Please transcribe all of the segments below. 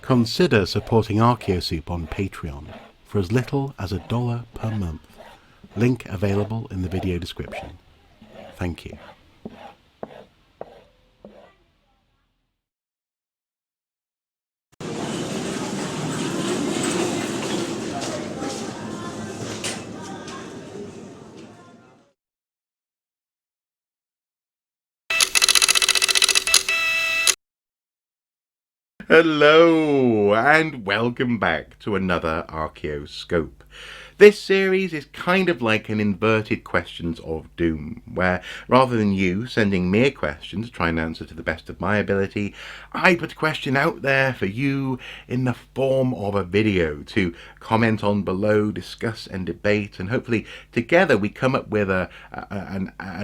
Consider supporting Archaeosoup on Patreon for as little as $1 per month. Link available in the video description. Thank you. Hello and welcome back to another Archaeo-Scope. This series is kind of like an inverted questions of doom, where rather than you sending me a question to try and answer to the best of my ability, I put a question out there for you in the form of a video to comment on below, discuss and debate, and hopefully together we come up with a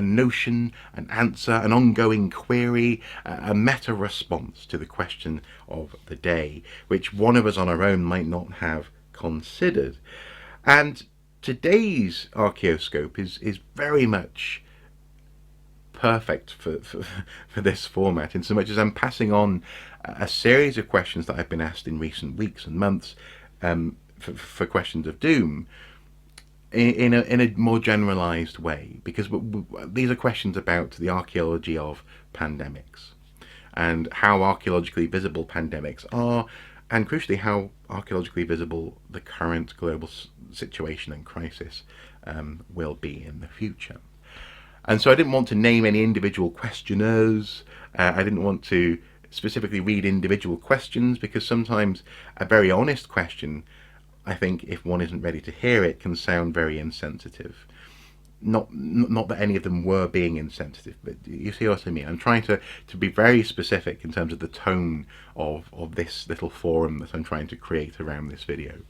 notion, an answer, an ongoing query, a meta response to the question of the day, which one of us on our own might not have considered. And today's Archaeoscope is very much perfect for this format, in so much as I'm passing on a series of questions that I've been asked in recent weeks and months for questions of doom in a more generalized way, because these are questions about the archaeology of pandemics and how archaeologically visible pandemics are, and crucially how archaeologically visible the current global situation and crisis will be in the future. And so I didn't want to name any individual questioners. I didn't want to specifically read individual questions, because sometimes a very honest question, I think, if one isn't ready to hear it, can sound very insensitive. Not that any of them were being insensitive, but you see what I mean. I'm trying to be very specific in terms of the tone of this little forum that I'm trying to create around this video.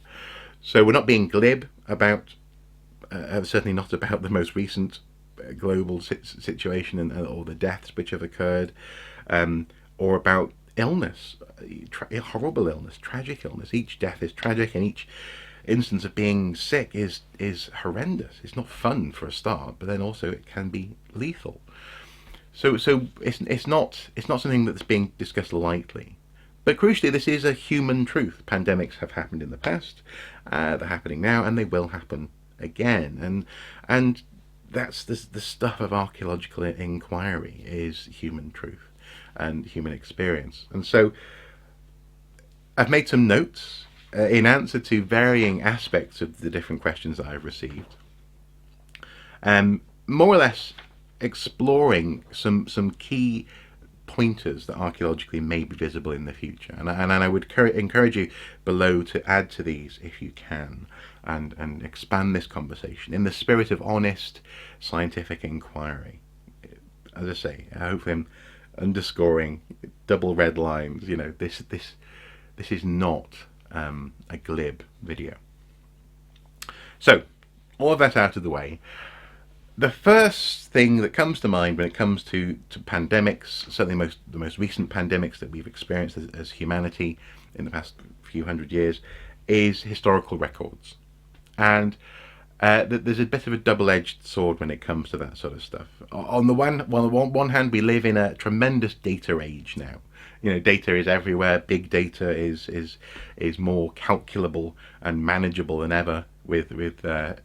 So we're not being glib about, certainly not about the most recent global situation and or the deaths which have occurred, or about illness, horrible illness, tragic illness. Each death is tragic, and each instance of being sick is horrendous. It's not fun for a start, but then also it can be lethal. So it's not something that's being discussed lightly. But crucially, this is a human truth. Pandemics have happened in the past, they're happening now, and they will happen again. And that's the stuff of archaeological inquiry, is human truth and human experience. And so I've made some notes in answer to varying aspects of the different questions that I've received, more or less exploring some key pointers that archaeologically may be visible in the future. And I would encourage you below to add to these if you can, and expand this conversation in the spirit of honest scientific inquiry. As I say, hopefully I'm underscoring double red lines. You know, this is not a glib video. So, all of that out of the way, the first thing that comes to mind when it comes to pandemics, certainly the most recent pandemics that we've experienced as humanity in the past few hundred years, is historical records. And there's a bit of a double-edged sword when it comes to that sort of stuff. On the one hand, we live in a tremendous data age now. You know, data is everywhere. Big data is more calculable and manageable than ever with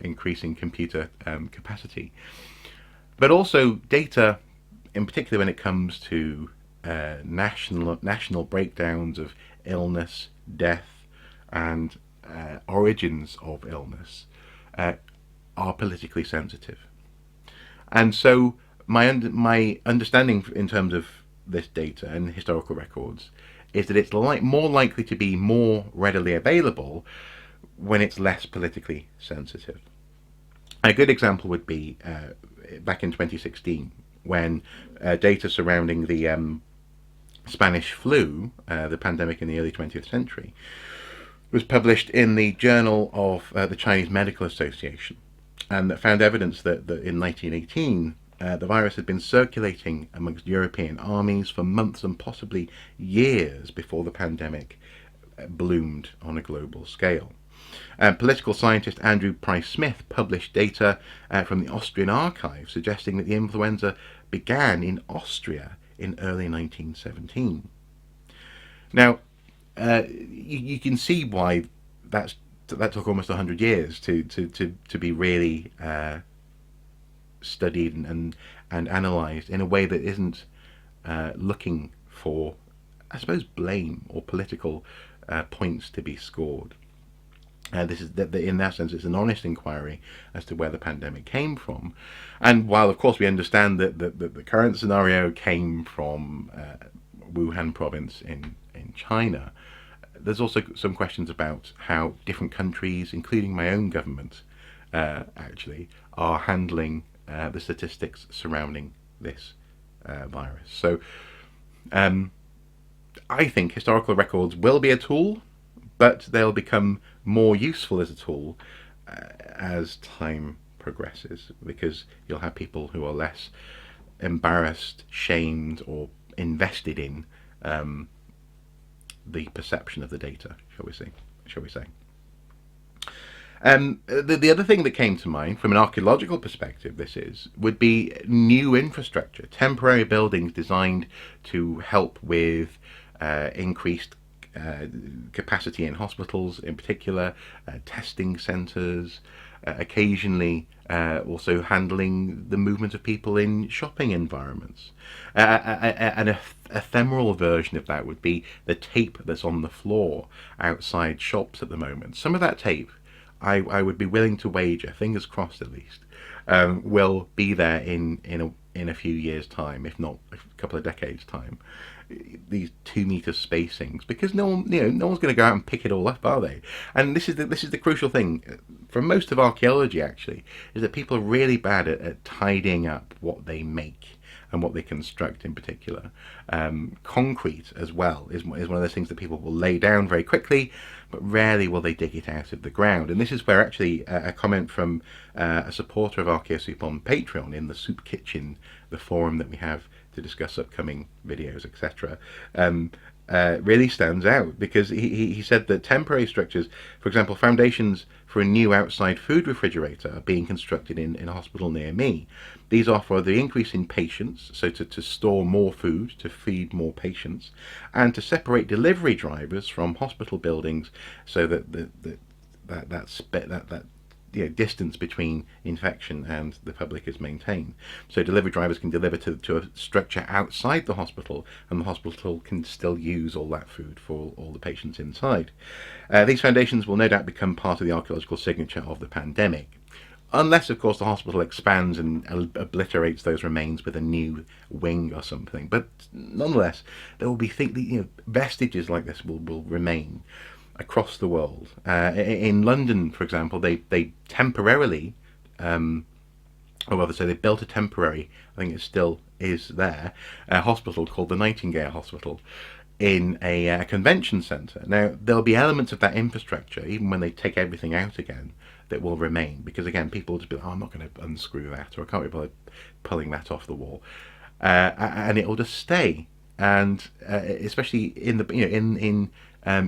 increasing computer capacity. But also data, in particular when it comes to national breakdowns of illness, death, and origins of illness, are politically sensitive. And so my understanding in terms of this data and historical records is that it's more likely to be more readily available when it's less politically sensitive. A good example would be back in 2016, when data surrounding the Spanish flu, the pandemic in the early 20th century, was published in the Journal of the Chinese Medical Association, and that found evidence that in 1918 the virus had been circulating amongst European armies for months and possibly years before the pandemic bloomed on a global scale. Political scientist Andrew Price Smith published data from the Austrian archive suggesting that the influenza began in Austria in early 1917. Now, you can see why that took almost 100 years to be really studied and analysed in a way that isn't looking for, I suppose, blame or political points to be scored. This is in that sense, it's an honest inquiry as to where the pandemic came from, and while of course we understand that the current scenario came from Wuhan province in China, there's also some questions about how different countries, including my own government, actually are handling the statistics surrounding this virus. So I think historical records will be a tool, but they'll become more useful as a tool as time progresses, because you'll have people who are less embarrassed, shamed, or invested in the perception of the data, shall we say. The other thing that came to mind from an archaeological perspective, would be new infrastructure, temporary buildings designed to help with increased capacity in hospitals, in particular, testing centres, occasionally also handling the movement of people in shopping environments. An ephemeral version of that would be the tape that's on the floor outside shops at the moment. Some of that tape, I would be willing to wager, fingers crossed at least, will be there in a few years' time, if not a couple of decades' time. These 2-meter spacings, because no one's going to go out and pick it all up, are they? And this is the crucial thing for most of archaeology, actually, is that people are really bad at tidying up what they make and what they construct in particular. Concrete as well is one of those things that people will lay down very quickly, but rarely will they dig it out of the ground. And this is where actually a comment from a supporter of Archaeosoup on Patreon, in the Soup Kitchen, the forum that we have to discuss upcoming videos, etc., really stands out, because he said that temporary structures, for example, foundations for a new outside food refrigerator, are being constructed in a hospital near me. These are for the increase in patients, so to store more food, to feed more patients, and to separate delivery drivers from hospital buildings, so that that distance between infection and the public is maintained. So delivery drivers can deliver to a structure outside the hospital, and the hospital can still use all that food for all the patients inside. These foundations will no doubt become part of the archaeological signature of the pandemic, unless of course the hospital expands and obliterates those remains with a new wing or something. But nonetheless, there will be vestiges like this will remain across the world. In London, for example, they temporarily, or rather say they built a temporary, I think it still is there, a hospital called the Nightingale Hospital in a convention centre. Now, there'll be elements of that infrastructure, even when they take everything out again, that will remain, because again, people will just be like, oh, I'm not going to unscrew that, or I can't be bothered pulling that off the wall, and it will just stay. And especially in the in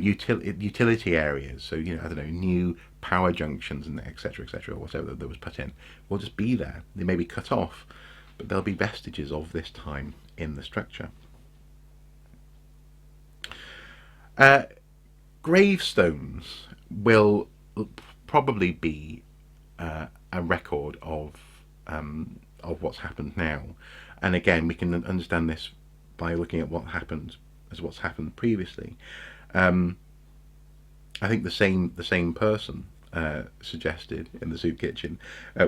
utility areas, so I don't know, new power junctions and etc., or whatever that was put in will just be there. They may be cut off, but there'll be vestiges of this time in the structure. Gravestones will probably be a record of what's happened now, and again, we can understand this by looking at what's happened previously. I think the same person suggested in the Soup Kitchen,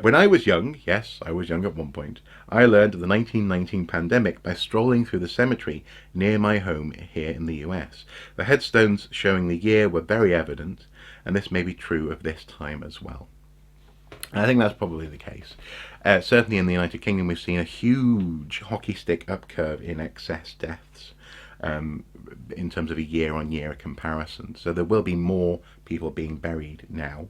when I was young, yes, I was young at one point, I learned of the 1919 pandemic by strolling through the cemetery near my home here in the US. The headstones showing the year were very evident, and this may be true of this time as well. And I think that's probably the case. Certainly in the United Kingdom, we've seen a huge hockey stick up curve in excess deaths in terms of a year-on-year comparison. So there will be more people being buried now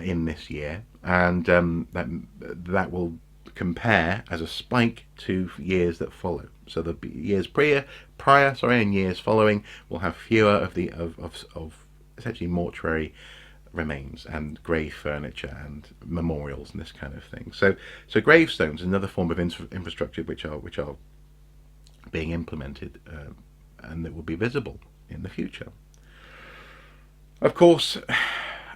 in this year, and that will compare as a spike to years that follow. So the years prior, and years following will have fewer of essentially mortuary remains and grave furniture and memorials and this kind of thing. So gravestones, another form of infrastructure which are being implemented and that will be visible in the future. Of course,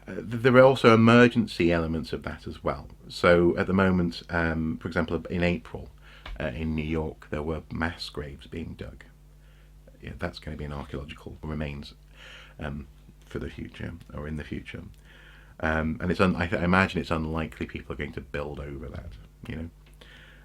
there are also emergency elements of that as well. So at the moment, for example, in April, in New York, there were mass graves being dug. Yeah, that's going to be an archaeological remains for the future, or in the future. And I imagine it's unlikely people are going to build over that, you know.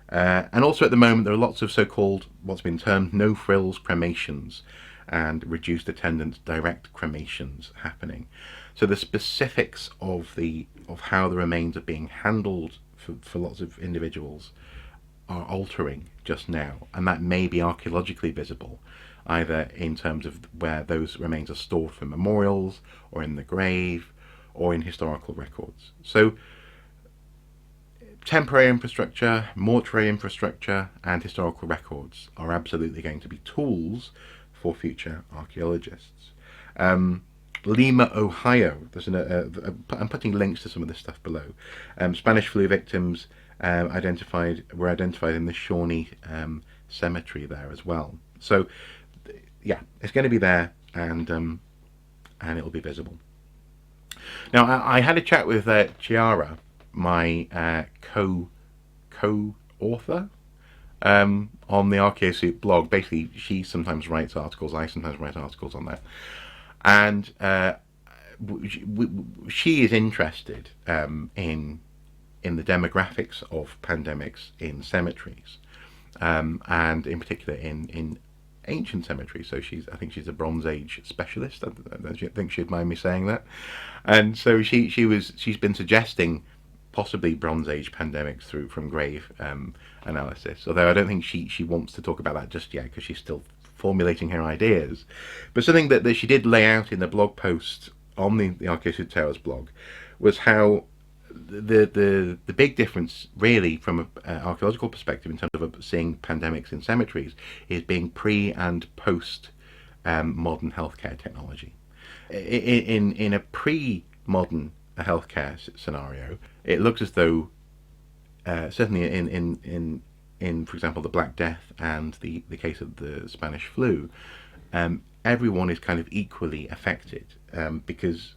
And also at the moment, there are lots of so-called, what's been termed no-frills cremations and reduced attendance direct cremations happening. So the specifics of how the remains are being handled for lots of individuals are altering just now, and that may be archaeologically visible, either in terms of where those remains are stored for memorials, or in the grave, or in historical records. So temporary infrastructure, mortuary infrastructure, and historical records are absolutely going to be tools for future archaeologists. Lima, Ohio. I'm putting links to some of this stuff below. Spanish flu victims were identified in the Shawnee Cemetery there as well. So, yeah, it's going to be there, and it'll be visible. Now, I had a chat with Chiara, my co-author on the Archaeosoup blog. Basically, she sometimes writes articles, I sometimes write articles on that. And she is interested in the demographics of pandemics in cemeteries, and in particular in ancient cemeteries. So I think she's a Bronze Age specialist. I think she'd mind me saying that. And so she's been suggesting possibly Bronze Age pandemics from grave analysis. Although I don't think she wants to talk about that just yet, because she's still formulating her ideas. But something that she did lay out in the blog post on the Archaeosoup Towers blog was how the big difference really from an archaeological perspective in terms of seeing pandemics in cemeteries is being pre and post modern healthcare technology. In a pre-modern healthcare scenario, it looks as though certainly in for example the Black Death and the case of the Spanish flu, everyone is kind of equally affected because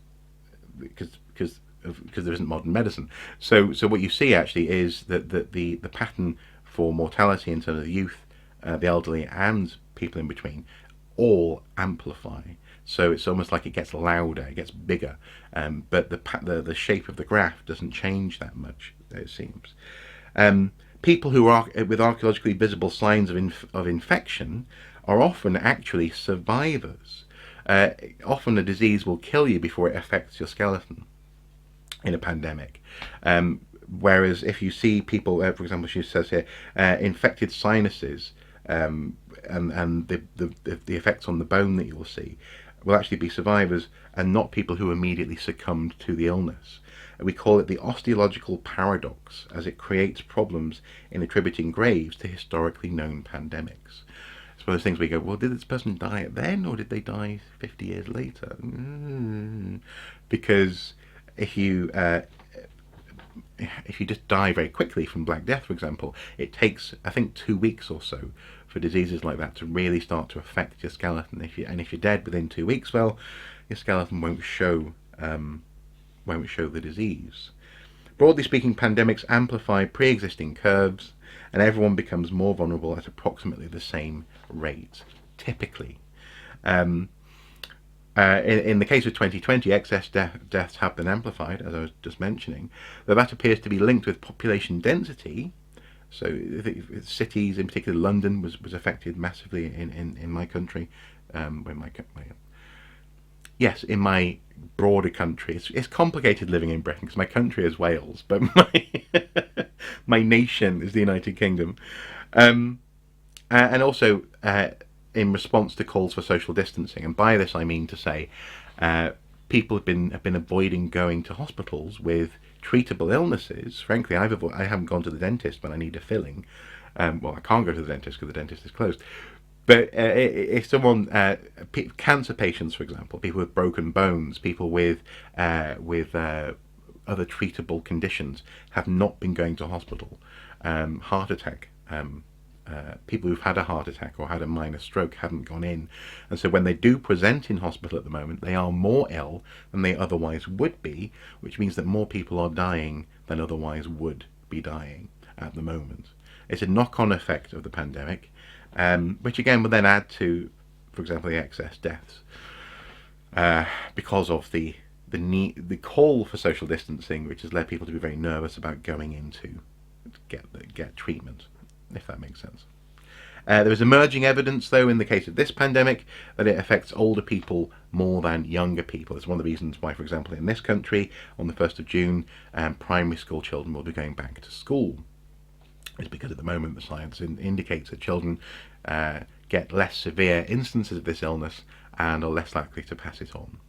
there isn't modern medicine. So what you see actually is that the pattern for mortality in terms of the youth, the elderly, and people in between all amplify. So it's almost like it gets louder, it gets bigger, but the shape of the graph doesn't change that much, it seems. People who are with archaeologically visible signs of infection are often actually survivors. Often a disease will kill you before it affects your skeleton in a pandemic. Whereas if you see people, for example, she says here, infected sinuses, and the effects on the bone that you will see will actually be survivors and not people who immediately succumbed to the illness. We call it the Osteological Paradox, as it creates problems in attributing graves to historically known pandemics. It's one of those things where you go, well, did this person die then, or did they die 50 years later? Because if you just die very quickly from Black Death, for example, it takes, I think, 2 weeks or so for diseases like that to really start to affect your skeleton. If you're dead within 2 weeks, well, your skeleton won't show the disease. Broadly speaking, pandemics amplify pre-existing curves, and everyone becomes more vulnerable at approximately the same rate, typically. In the case of 2020, excess deaths have been amplified, as I was just mentioning, though that appears to be linked with population density. So cities, in particular London, was affected massively in my country, in my broader country. It's complicated living in Britain because my country is Wales, but my nation is the United Kingdom, and also in response to calls for social distancing. And by this I mean to say, people have been avoiding going to hospitals with treatable illnesses. Frankly, I haven't gone to the dentist when I need a filling. Well, I can't go to the dentist because the dentist is closed. But if someone, cancer patients, for example, people with broken bones, people with other treatable conditions, have not been going to hospital. Heart attack people who've had a heart attack or had a minor stroke haven't gone in. And so when they do present in hospital at the moment, they are more ill than they otherwise would be, which means that more people are dying than otherwise would be dying at the moment. It's a knock-on effect of the pandemic, which again will then add to, for example, the excess deaths because of the call for social distancing, which has led people to be very nervous about going in to get treatment, if that makes sense. There is emerging evidence, though, in the case of this pandemic, that it affects older people more than younger people. It's one of the reasons why, for example, in this country, on the 1st of June, primary school children will be going back to school. It's because at the moment the science indicates that children get less severe instances of this illness and are less likely to pass it on.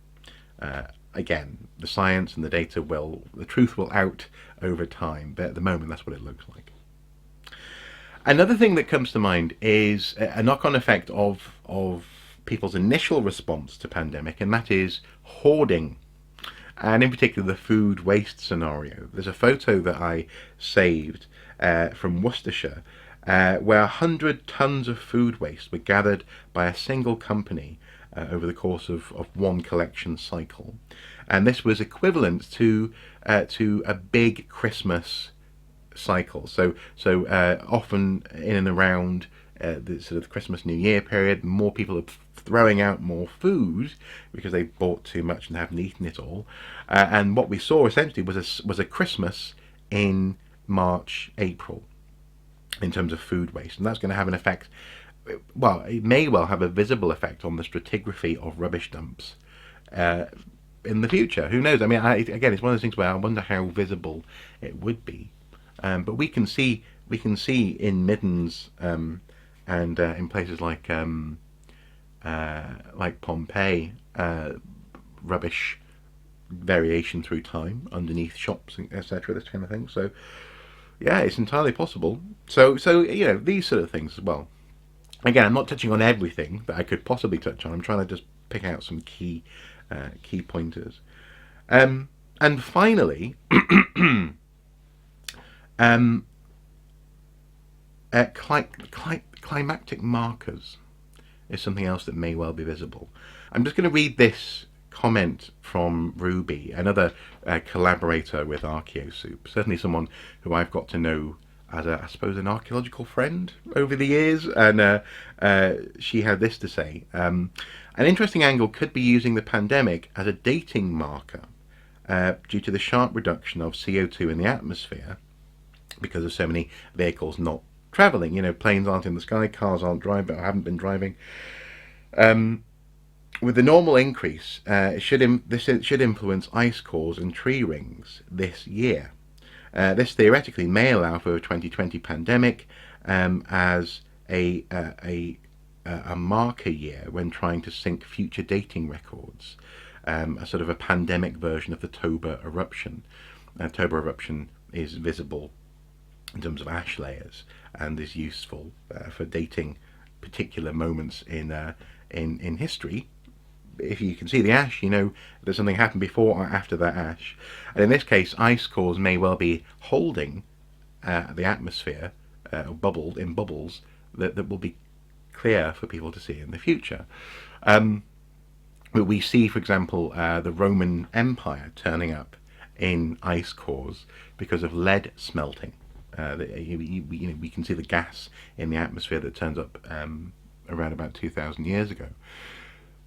Again, the science and the data the truth will out over time, but at the moment that's what it looks like. Another thing that comes to mind is a knock-on effect of people's initial response to pandemic, and that is hoarding, and in particular the food waste scenario. There's a photo that I saved from Worcestershire where 100 tons of food waste were gathered by a single company over the course of one collection cycle, and this was equivalent to a big Christmas cycle. So often in and around the sort of Christmas New Year period, more people are throwing out more food because they bought too much and haven't eaten it all. And what we saw essentially was a Christmas in March, April, in terms of food waste, and that's going to have an effect. Well, it may well have a visible effect on the stratigraphy of rubbish dumps in the future. Who knows? I mean, again, it's one of those things where I wonder how visible it would be. But we can see in Middens and in places like Pompeii, rubbish variation through time underneath shops, etc. This kind of thing. So yeah, it's entirely possible. So you know, these sort of things as well. Again, I'm not touching on everything that I could possibly touch on. I'm trying to just pick out some key pointers. And finally, climactic markers is something else that may well be visible. I'm just going to read this comment from Ruby, another collaborator with Archaeosoup, certainly someone who I've got to know as I suppose an archaeological friend over the years, and she had this to say: an interesting angle could be using the pandemic as a dating marker due to the sharp reduction of CO2 in the atmosphere because of so many vehicles not travelling. You know, planes aren't in the sky, cars aren't driving, or haven't been driving. With the normal increase, this should influence ice cores and tree rings this year. This theoretically may allow for a 2020 pandemic as a marker year when trying to sync future dating records, a sort of a pandemic version of the Toba eruption. Toba eruption is visible in terms of ash layers and is useful for dating particular moments in history. If you can see the ash, you know that something happened before or after that ash. And in this case, ice cores may well be holding the atmosphere bubbled in bubbles that will be clear for people to see in the future. We see, for example, the Roman Empire turning up in ice cores because of lead smelting. We can see the gas in the atmosphere that turns up around about 2,000 years ago.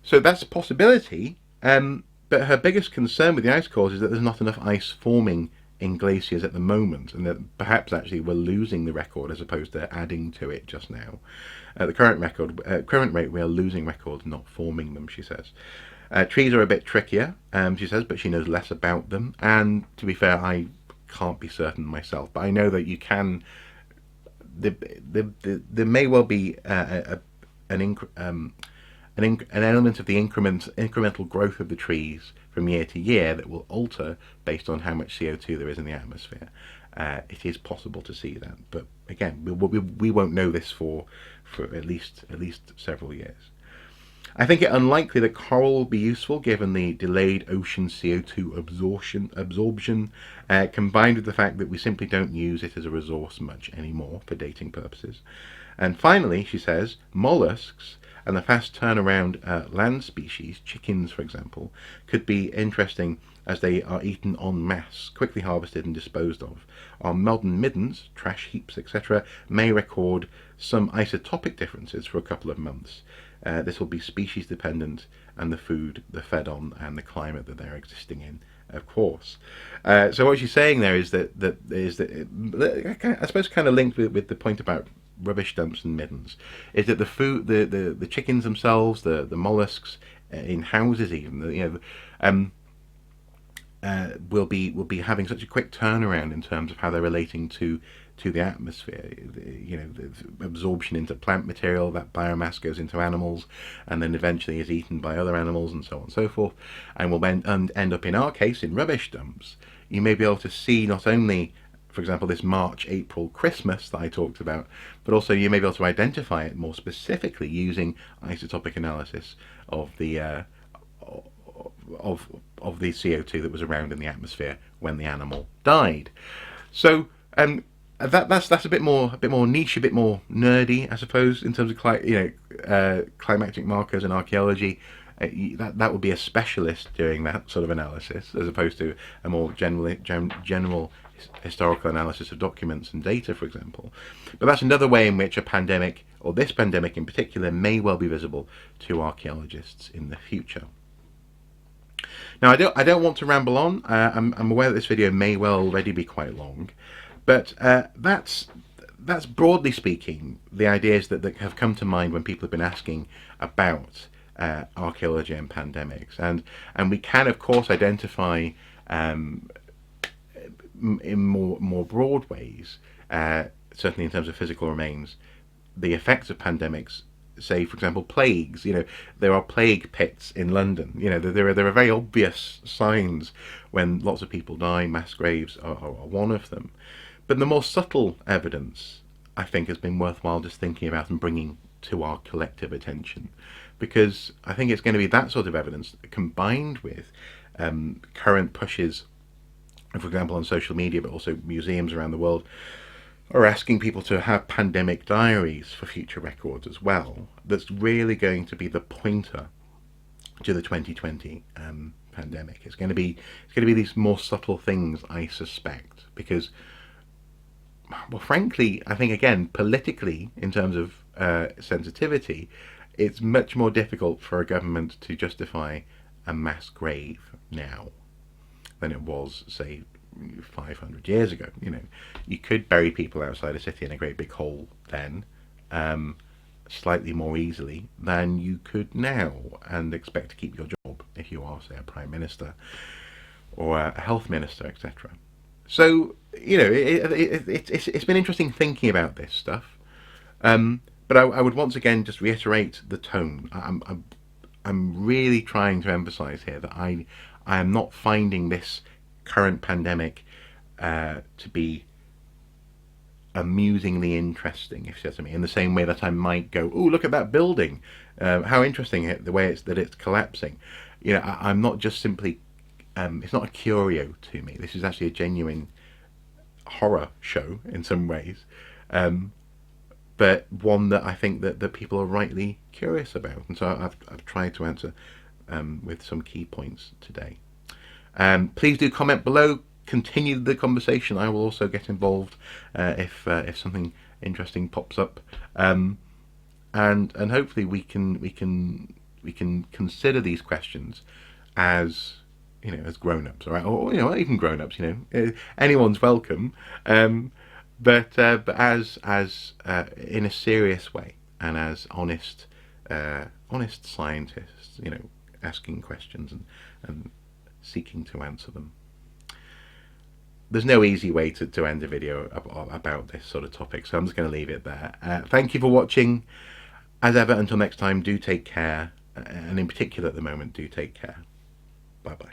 So that's a possibility, but her biggest concern with the ice cores is that there's not enough ice forming in glaciers at the moment, and that perhaps actually we're losing the record as opposed to adding to it just now. At the current rate, we are losing records, not forming them, she says. Trees are a bit trickier, she says, but she knows less about them, and to be fair, I can't be certain myself, but I know that you can. There may well be an element of the incremental growth of the trees from year to year that will alter based on how much CO2 there is in the atmosphere. It is possible to see that, but again, we won't know this for at least several years. I think it unlikely that coral will be useful given the delayed ocean CO2 absorption combined with the fact that we simply don't use it as a resource much anymore for dating purposes. And finally, she says, mollusks and the fast turnaround land species, chickens for example, could be interesting as they are eaten en masse, quickly harvested and disposed of. Our modern middens, trash heaps, etc., may record some isotopic differences for a couple of months. This will be species dependent, and the food they're fed on and the climate that they're existing in, of course. So what she's saying there is that I suppose kind of linked with the point about rubbish dumps and middens, is that the food, the chickens themselves, the mollusks in houses even, will be having such a quick turnaround in terms of how they're relating to the atmosphere. The absorption into plant material, that biomass goes into animals and then eventually is eaten by other animals and so on and so forth, and will then end up, in our case, in rubbish dumps. You may be able to see not only, for example, this March, April, Christmas that I talked about, but also you may be able to identify it more specifically using isotopic analysis of the of the CO2 that was around in the atmosphere when the animal died. So that's a bit more niche, a bit more nerdy, I suppose, in terms of climatic markers and archaeology. That would be a specialist doing that sort of analysis, as opposed to a more general historical analysis of documents and data, for example. But that's another way in which a pandemic, or this pandemic in particular, may well be visible to archaeologists in the future. Now, I don't want to ramble on. I'm aware that this video may well already be quite long, but that's broadly speaking the ideas that have come to mind when people have been asking about archaeology and pandemics, and we can of course identify in more broad ways, certainly in terms of physical remains, the effects of pandemics. Say, for example, plagues. There are plague pits in London. There are very obvious signs when lots of people die. Mass graves are one of them. But the more subtle evidence, I think, has been worthwhile just thinking about and bringing to our collective attention, because I think it's going to be that sort of evidence combined with current pushes, for example, on social media, but also museums around the world, are asking people to have pandemic diaries for future records as well. That's really going to be the pointer to the 2020 pandemic. It's going to be these more subtle things, I suspect, because, well, frankly, I think, again, politically, in terms of sensitivity, it's much more difficult for a government to justify a mass grave now than it was, say, 500 years ago. You could bury people outside a city in a great big hole then, slightly more easily than you could now, and expect to keep your job if you are, say, a prime minister or a health minister, etc. So it's been interesting thinking about this stuff, but I would once again just reiterate the tone. I'm really trying to emphasize here that I am not finding this current pandemic to be amusingly interesting, if you see what I mean, in the same way that I might go, oh, look at that building, how interesting the way it's collapsing. I'm not just simply, it's not a curio to me. This is actually a genuine horror show in some ways, but one that I think that people are rightly curious about, and so I've tried to answer with some key points today. Please do comment below, continue the conversation. I will also get involved if something interesting pops up, and hopefully we can consider these questions as as grown-ups, all right, or even grown-ups. Anyone's welcome, but as in a serious way, and as honest scientists, asking questions and seeking to answer them. There's no easy way to end a video about this sort of topic, so I'm just going to leave it there. Thank you for watching. As ever, until next time, do take care, and in particular at the moment, do take care. Bye bye.